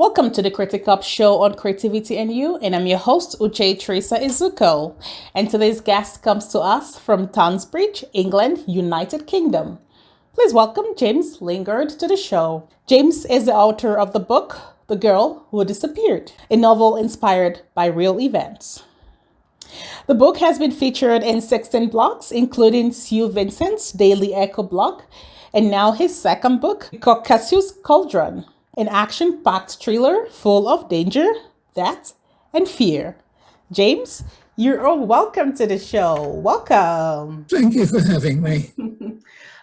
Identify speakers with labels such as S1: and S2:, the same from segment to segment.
S1: Welcome to the Critic Up Show on Creativity and You, and I'm your host, Uche Teresa Izuko. And today's guest comes to us from Tonbridge, England, United Kingdom. Please welcome James Lingard to the show. James is the author of the book, The Girl Who Disappeared, a novel inspired by real events. The book has been featured in 16 blogs, including Sue Vincent's Daily Echo blog, and now his second book, CAUCASUS CAULDRON, an action-packed thriller full of danger, death, and fear. James, you're all welcome to the show. Welcome.
S2: Thank you for having me.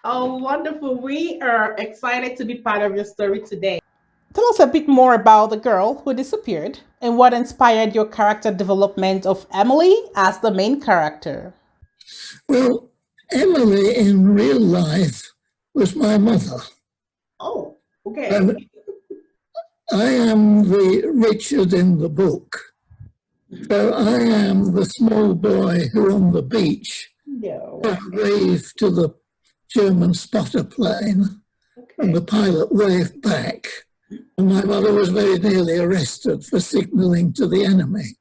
S1: Oh, wonderful. We are excited to be part of your story today. Tell us a bit more about the girl who disappeared and what inspired your character development of Emily as the main character.
S2: Well, Emily in real life was my mother.
S1: Oh, okay.
S2: I am the Richard in the book. So I am the small boy who on the beach waved to the German spotter plane, and the pilot waved back. And my mother was very nearly arrested for signalling to the enemy.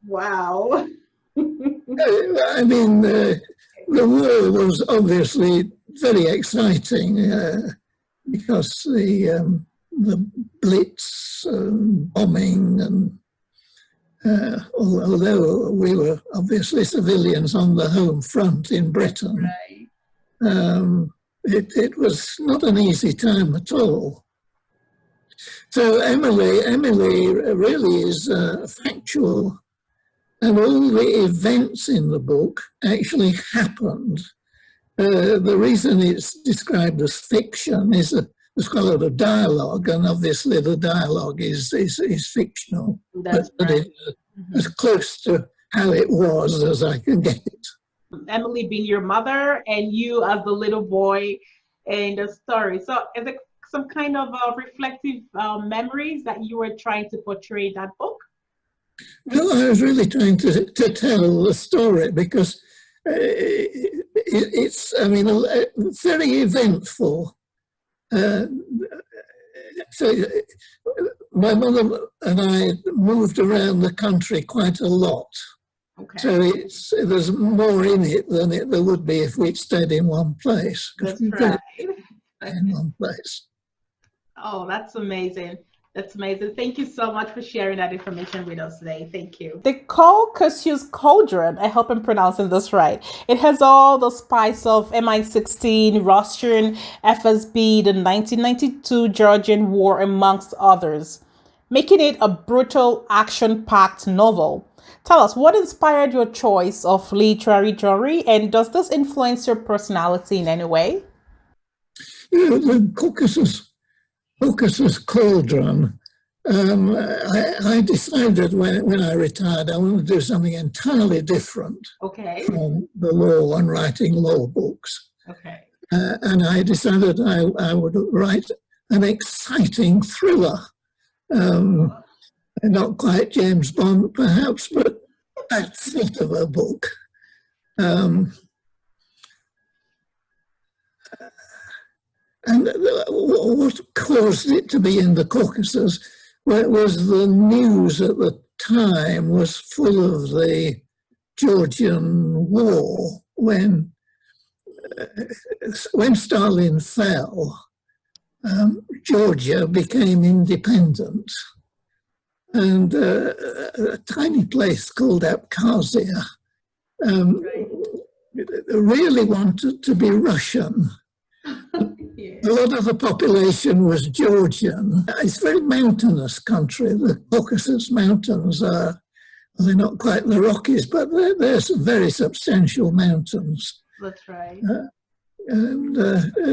S1: Wow.
S2: I mean, the war was obviously very exciting because the Blitz bombing, and although we were obviously civilians on the home front in Britain, it was not an easy time at all. So Emily really is factual, and all the events in the book actually happened. The reason it's described as fiction is that there's quite a lot of dialogue, and obviously the dialogue is fictional.
S1: That's
S2: but
S1: right.
S2: It's as close to how it was as I can get it.
S1: Emily being your mother and you as the little boy in the story. So is it some kind of reflective memories that you were trying to portray in that book?
S2: No, I was really trying to tell the story because it's very eventful. So my mother and I moved around the country quite a lot.
S1: Okay.
S2: So there's more in it than there would be if we'd stayed in one place.
S1: That's right.
S2: In one place.
S1: Oh, that's amazing. That's amazing. Thank you so much for sharing that information with us today. Thank you. The CAUCASUS CAULDRON, I hope I'm pronouncing this right. It has all the spice of MI16, Russian, FSB, the 1992 Georgian War, amongst others, making it a brutal, action-packed novel. Tell us, what inspired your choice of literary genre, and does this influence your personality in any way?
S2: The CAUCASUS Cauldron, I decided when I retired I wanted to do something entirely different from the law and writing law books. And I decided I would write an exciting thriller. Not quite James Bond, perhaps, but that sort of a book. And what caused it to be in the Caucasus was the news at the time was full of the Georgian war. When Stalin fell, Georgia became independent. And a tiny place called Abkhazia really wanted to be Russian. A lot of the population was Georgian. It's a very mountainous country. The Caucasus Mountains they're not quite the Rockies, but they're some very substantial mountains.
S1: That's right.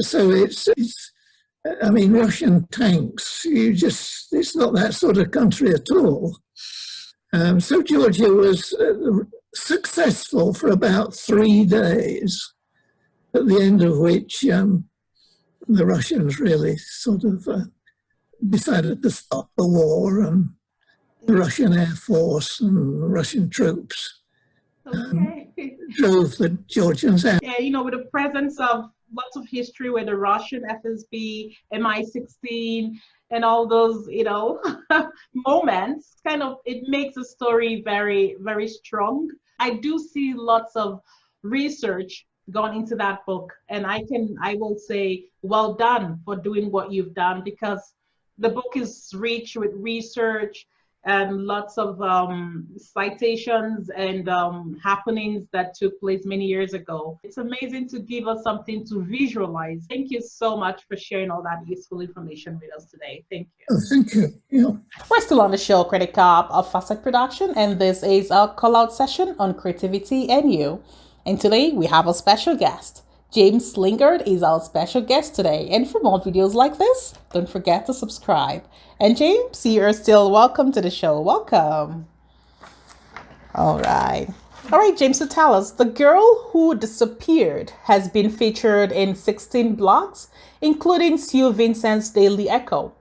S2: So it's Russian tanks, it's not that sort of country at all. So Georgia was successful for about 3 days, at the end of which the Russians really sort of decided to stop the war, and the Russian Air Force and the Russian troops drove the Georgians out.
S1: Yeah, with the presence of lots of history with the Russian FSB, MI16, and all those, moments, kind of, it makes the story very, very strong. I do see lots of research gone into that book, and I will say, well done for doing what you've done, because the book is rich with research and lots of citations and happenings that took place many years ago. It's amazing to give us something to visualize. Thank you so much for sharing all that useful information with us today. Thank you.
S2: Oh, thank you. Yeah.
S1: We're still on the show, Critic Up of Facet Production, and this is our call-out session on creativity and you. And today we have a special guest. James Lingard is our special guest today. And for more videos like this, don't forget to subscribe. And James, you're still welcome to the show. Welcome. All right, James, so tell us, The Girl Who Disappeared has been featured in 16 blogs, including Sue Vincent's Daily Echo.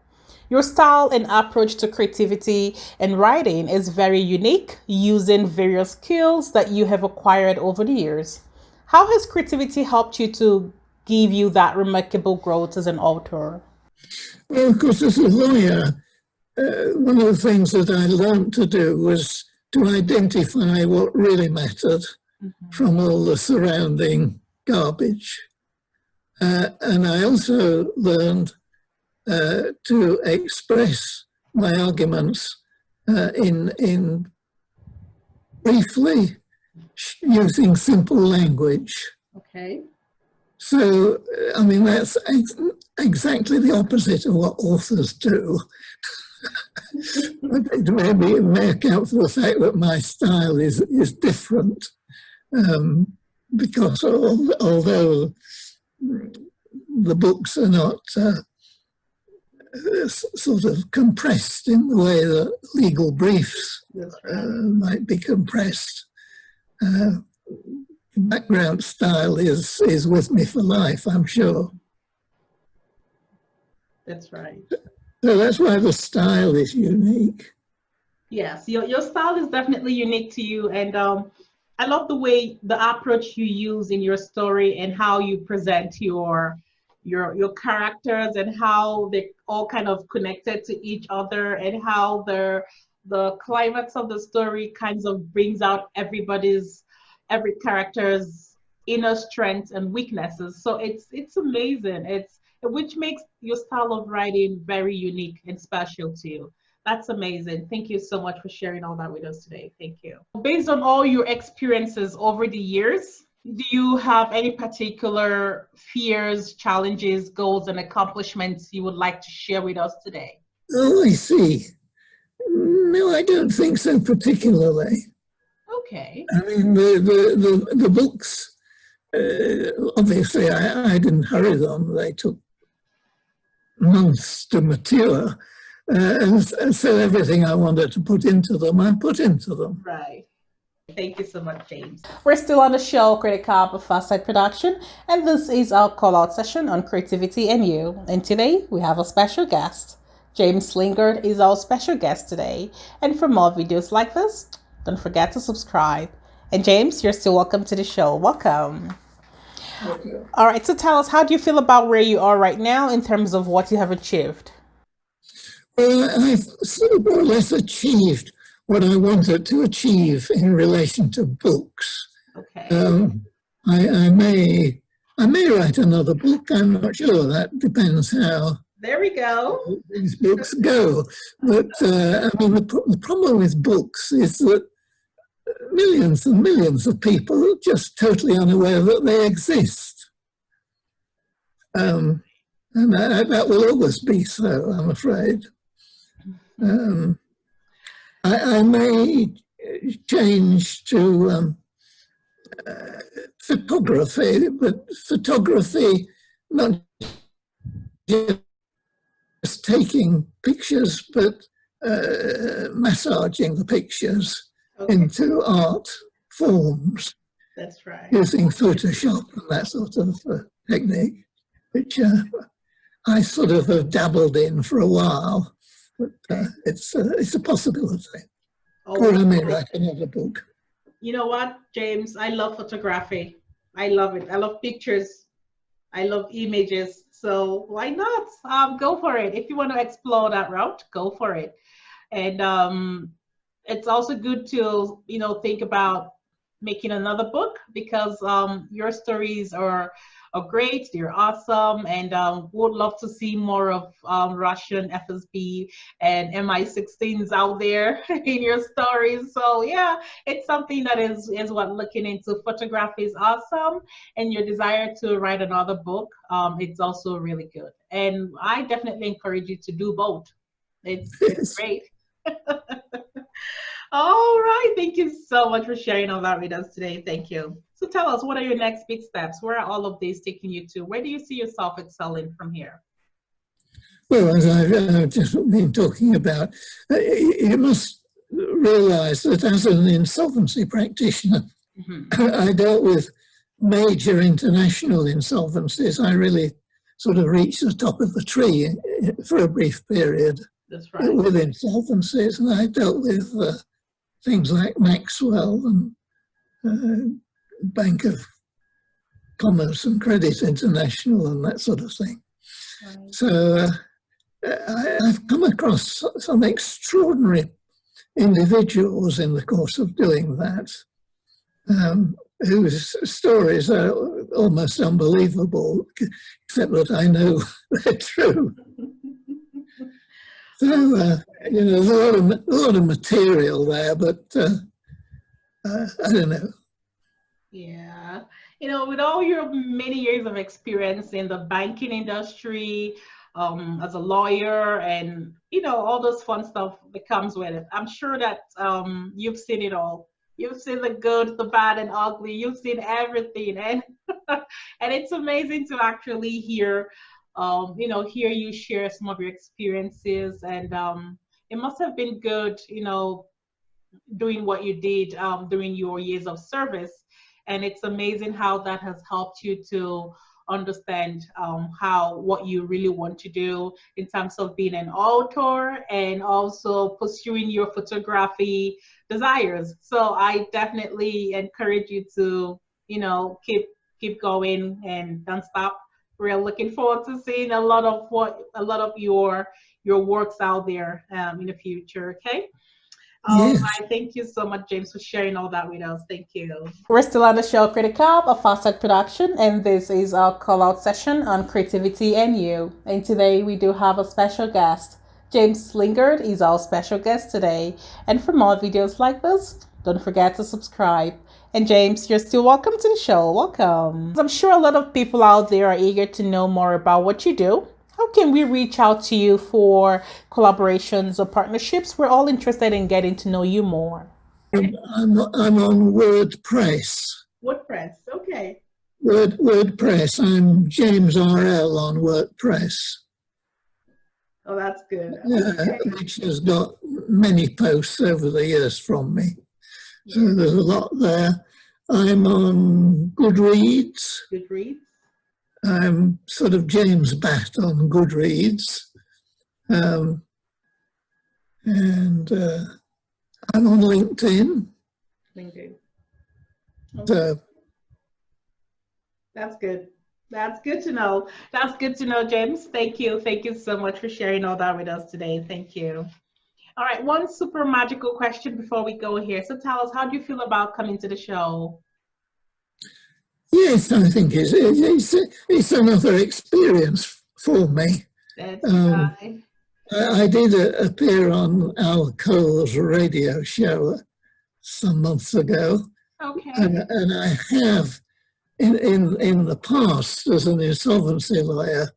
S1: Your style and approach to creativity and writing is very unique, using various skills that you have acquired over the years. How has creativity helped you to give you that remarkable growth as an author?
S2: Well, of course, as a lawyer, one of the things that I learned to do was to identify what really mattered from all the surrounding garbage. And I also learned to express my arguments in briefly, using simple language.
S1: Okay.
S2: So, I mean, that's exactly the opposite of what authors do. It may account for the fact that my style is different, because although the books are not sort of compressed in the way that legal briefs might be compressed, background style is with me for life, I'm sure.
S1: That's right.
S2: So that's why the style is unique.
S1: Yes, your style is definitely unique to you, and I love the way, the approach you use in your story and how you present your characters and how they all kind of connected to each other, and how the climax of the story kind of brings out every character's inner strengths and weaknesses. So it's amazing. Which makes your style of writing very unique and special to you. That's amazing. Thank you so much for sharing all that with us today. Thank you. Based on all your experiences over the years, do you have any particular fears, challenges, goals, and accomplishments you would like to share with us today?
S2: Oh, I see. No, I don't think so particularly.
S1: Okay.
S2: I mean, the books, obviously, I didn't hurry them. They took months to mature. And so everything I wanted to put into them, I put into them.
S1: Right. Thank you so much, James. We're still on the show, Critic Up of Facet Production, and this is our call-out session on creativity and you. And today we have a special guest. James Lingard is our special guest today. And for more videos like this, don't forget to subscribe. And James, you're still welcome to the show. Welcome.
S2: Okay.
S1: All right, so tell us, how do you feel about where you are right now in terms of what you have achieved?
S2: Well, I've sort of more or less achieved what I wanted to achieve in relation to books.
S1: Okay.
S2: I may write another book. I'm not sure. That depends how
S1: There we go.
S2: these books go. But I mean, the problem with books is that millions and millions of people are just totally unaware that they exist. And that will always be so, I'm afraid. I may change to photography, but photography, not just taking pictures, but massaging the pictures into art forms.
S1: That's right.
S2: Using Photoshop and that sort of technique, which I sort of have dabbled in for a while, but it's a possibility. Or I may write another book.
S1: You know what, James? I love photography. I love it. I love pictures. I love images. So why not? Go for it. If you want to explore that route, go for it. And it's also good to, think about making another book because your stories are great. They're awesome, and would love to see more of Russian FSB and MI16s out there in your stories. So yeah, it's something that is what looking into photography is awesome, and your desire to write another book, it's also really good. And I definitely encourage you to do both. It's great. All right. Thank you so much for sharing all that with us today. Thank you. So tell us, what are your next big steps? Where are all of these taking you to? Where do you see yourself excelling from here?
S2: Well, as I've just been talking about, you must realize that as an insolvency practitioner, I dealt with major international insolvencies. I really sort of reached the top of the tree for a brief period.
S1: That's right.
S2: With insolvencies, and I dealt with things like Maxwell and Bank of Commerce and Credit International and that sort of thing. Right. So I've come across some extraordinary individuals in the course of doing that, whose stories are almost unbelievable, except that I know they're true. So, there's a lot of material there, but I don't know.
S1: Yeah. With all your many years of experience in the banking industry, as a lawyer and, all those fun stuff that comes with it, I'm sure that you've seen it all. You've seen the good, the bad, and ugly. You've seen everything. And, and it's amazing to actually hear hear you share some of your experiences, and it must have been good, doing what you did during your years of service. And it's amazing how that has helped you to understand what you really want to do in terms of being an author and also pursuing your photography desires. So I definitely encourage you to, keep going and don't stop. We're looking forward to seeing a lot of your works out there in the future. Okay. All right. Thank you so much, James, for sharing all that with us. Thank you. We're still on the show Critical, a Fast production, and this is our call-out session on creativity and you. And today we do have a special guest. James Lingard is our special guest today. And for more videos like this, don't forget to subscribe. And James, you're still welcome to the show. Welcome. I'm sure a lot of people out there are eager to know more about what you do. How can we reach out to you for collaborations or partnerships? We're all interested in getting to know you more.
S2: I'm on WordPress.
S1: WordPress, okay.
S2: WordPress. I'm James RL on WordPress.
S1: Oh, that's good. Okay.
S2: Which has got many posts over the years from me. So there's a lot there. I'm on Goodreads.
S1: Goodreads.
S2: I'm sort of James Bat on Goodreads. And I'm on LinkedIn.
S1: LinkedIn. Okay.
S2: So,
S1: that's good. That's good to know. That's good to know, James. Thank you. Thank you so much for sharing all that with us today. Thank you. All right, one super magical question before we go here. So tell us, how do you feel about coming to the show?
S2: Yes, I think it's another experience for me.
S1: That's right.
S2: I did appear on Al Cole's radio show some months ago.
S1: Okay.
S2: And I have, in the past, as an insolvency lawyer,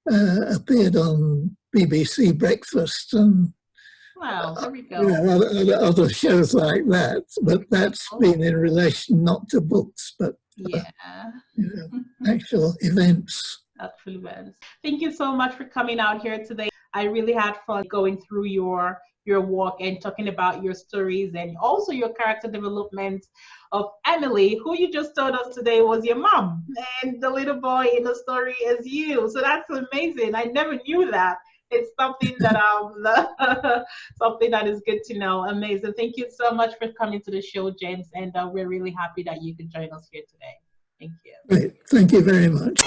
S2: appeared on BBC Breakfast and
S1: wow, there we go.
S2: Other shows like that. But that's been in relation not to books, but actual events.
S1: Actual events. Thank you so much for coming out here today. I really had fun going through your work and talking about your stories and also your character development of Emily, who you just told us today was your mom, and the little boy in the story is you. So that's amazing. I never knew that. It's something that something that is good to know. Amazing. Thank you so much for coming to the show, James, and we're really happy that you could join us here today. Thank you.
S2: Great. Thank you very much.